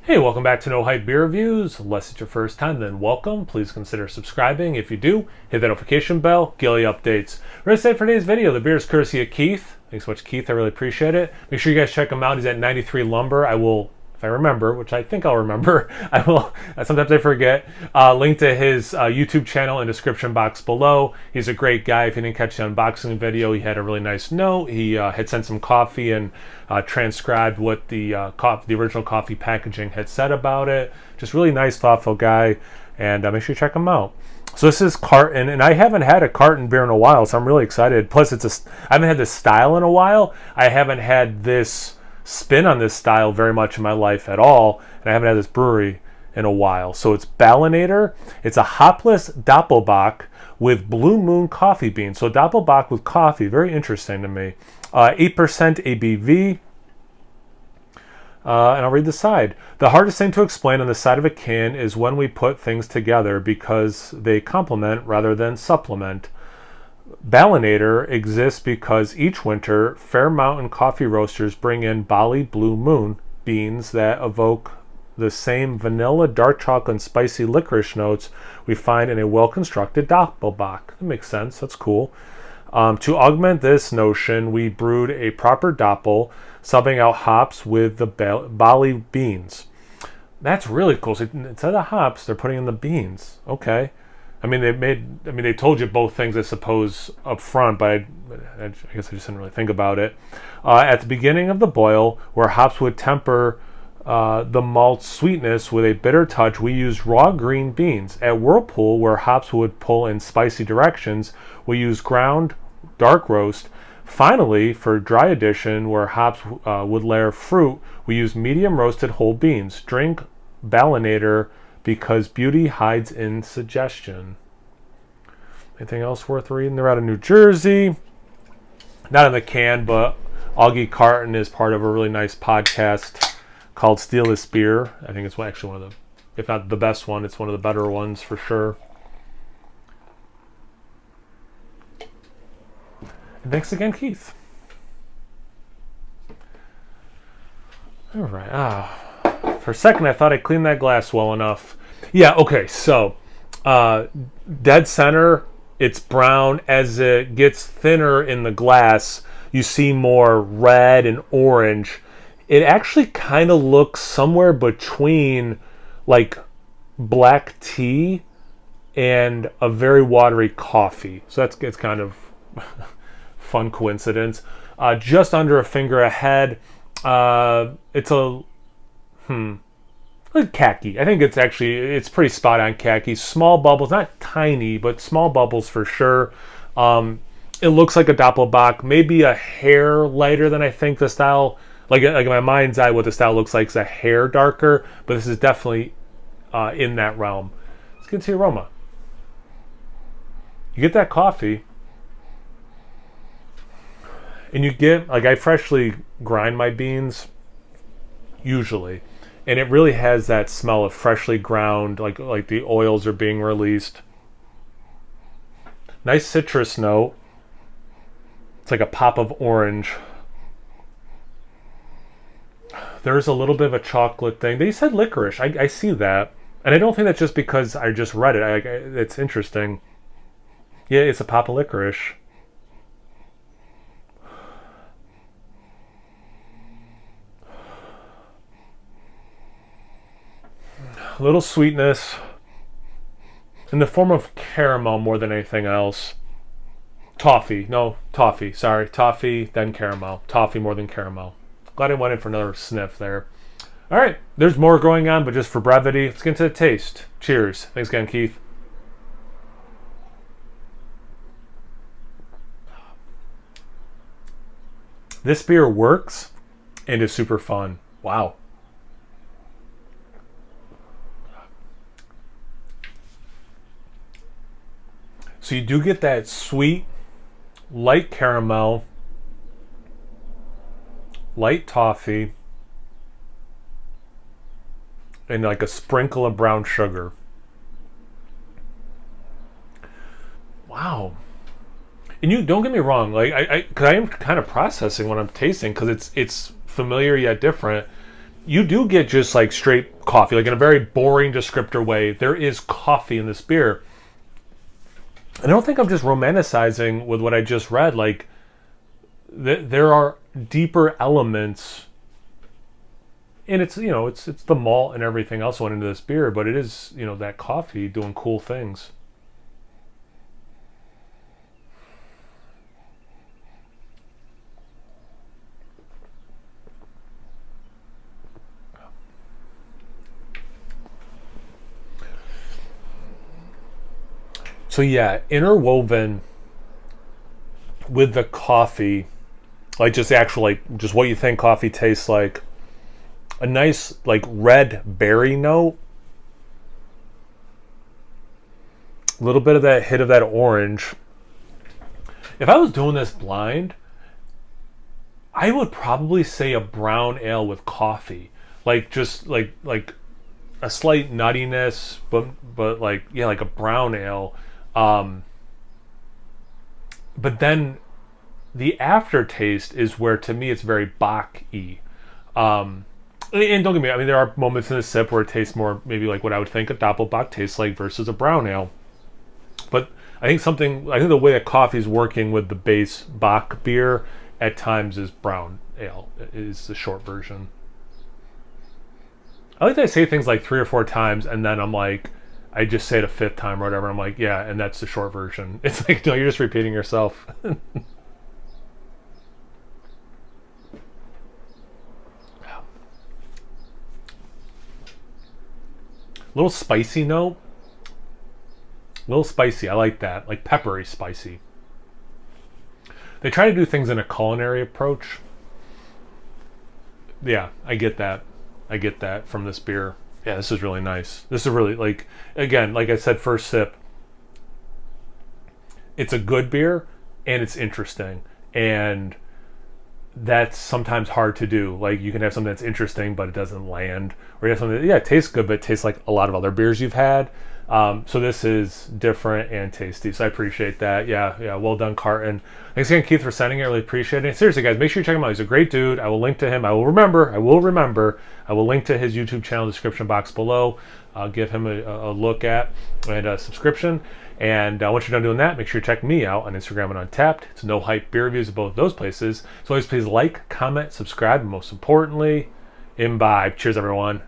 Hey, welcome back to No Hype Beer Reviews. Unless it's your first time, then welcome. Please consider subscribing. If you do, hit that notification bell, get all the updates. We're excited for today's video. The beer is courtesy of Keith. Thanks so much, Keith. I really appreciate it. Make sure you guys check him out. He's at 93 Lumber. I will, if I remember, which I think I'll remember, I will, sometimes I forget, link to his YouTube channel in the description box below. He's a great guy. If you didn't catch the unboxing video, he had a really nice note. He had sent some coffee and transcribed what the original coffee packaging had said about it. Just really nice, thoughtful guy, and make sure you check him out. So this is Carton, and I haven't had a Carton beer in a while, so I'm really excited. Plus, I haven't had this style in a while. I haven't had this spin on this style very much in my life at all, and I haven't had this brewery in a while. So it's Balinator. It's a hopless Doppelbock with Blue Moon coffee beans. So Doppelbock with coffee, very interesting to me. 8% ABV. And I'll read the side. The hardest thing to explain on the side of a can is when we put things together because they complement rather than supplement. Balinator exists because each winter, Fair Mountain coffee roasters bring in Bali Blue Moon beans that evoke the same vanilla, dark chocolate, and spicy licorice notes we find in a well-constructed Doppelbock. That makes sense. That's cool. To augment this notion, we brewed a proper Doppel, subbing out hops with the Bali beans. That's really cool. So instead of hops, they're putting in the beans. Okay. I mean, they told you both things, I suppose, up front, but I guess I just didn't really think about it. At the beginning of the boil, where hops would temper the malt's sweetness with a bitter touch, we used raw green beans. At Whirlpool, where hops would pull in spicy directions, we used ground dark roast. Finally, for dry addition, where hops would layer fruit, we used medium roasted whole beans. Drink Balinator because beauty hides in suggestion. Anything else worth reading? They're out of New Jersey. Not in the can, but Augie Carton is part of a really nice podcast called Steal This Beer. I think it's actually one of the, if not the best one, it's one of the better ones for sure. And thanks again, Keith. All right. For a second, I thought I cleaned that glass well enough. Yeah, okay, so dead center, it's brown. As it gets thinner in the glass, you see more red and orange. It actually kind of looks somewhere between like black tea and a very watery coffee. So it's kind of fun coincidence. Just under a finger ahead. It's like khaki. I think it's pretty spot on khaki. Small bubbles, not tiny, but small bubbles for sure. It looks like a Doppelbock, maybe a hair lighter than I think the style. Like in my mind's eye, what the style looks like is a hair darker, but this is definitely in that realm. Let's get to the aroma. You get that coffee, and you get, like, I freshly grind my beans, usually, and it really has that smell of freshly ground, like the oils are being released. Nice citrus note. It's like a pop of orange. There's a little bit of a chocolate thing. They said licorice. I see that. And I don't think that's just because I just read it. It's interesting. Yeah, it's a pop of licorice. A little sweetness in the form of caramel more than anything else. Toffee, sorry. Toffee, then caramel. Toffee more than caramel. Glad I went in for another sniff there. All right, there's more going on, but just for brevity, let's get into the taste. Cheers. Thanks again, Keith. This beer works and is super fun. Wow. So you do get that sweet, light caramel, light toffee, and like a sprinkle of brown sugar. Wow. And you don't get me wrong, like I am kind of processing what I'm tasting because it's familiar yet different. you do get just like straight coffee, like in a very boring descriptor way. There is coffee in this beer. I don't think I'm just romanticizing with what I just read. Like, there are deeper elements, and it's, it's the malt and everything else went into this beer, but it is, that coffee doing cool things. So yeah, interwoven with the coffee, like just actual, like just what you think coffee tastes like, a nice like red berry note, a little bit of that hit of that orange. If I was doing this blind, I would probably say a brown ale with coffee, like just like a slight nuttiness, but like, yeah, like a brown ale. Um, but then the aftertaste is where, to me, it's very Bach-y. And don't get me, I mean, there are moments in the sip where it tastes more maybe like what I would think a Doppelbock tastes like versus a brown ale. But I think the way that coffee is working with the base Bach beer at times is brown ale, is the short version. I like that I say things like 3 or 4 times, and then I'm like, I just say it a fifth time or whatever. I'm like, yeah, and that's the short version. It's like, no, you're just repeating yourself. Little spicy note. Little spicy. I like that. Like peppery spicy. They try to do things in a culinary approach. Yeah, I get that. I get that from this beer. Yeah, this is really nice. This is really, like, again, like I said, first sip, it's a good beer and it's interesting. And that's sometimes hard to do. Like, you can have something that's interesting, but it doesn't land. Or you have something that, yeah, it tastes good, but it tastes like a lot of other beers you've had. So this is different and tasty. So I appreciate that. Yeah, well done, Carton. Thanks again, Keith, for sending it. I really appreciate it. Seriously, guys, make sure you check him out. He's a great dude. I will link to him. I will remember. I will link to his YouTube channel description box below. I'll give him a look at and a subscription. And once you're done doing that, make sure you check me out on Instagram and Untapped. It's No Hype Beer Reviews at both those places. So always please like, comment, subscribe, and most importantly, imbibe. Cheers, everyone.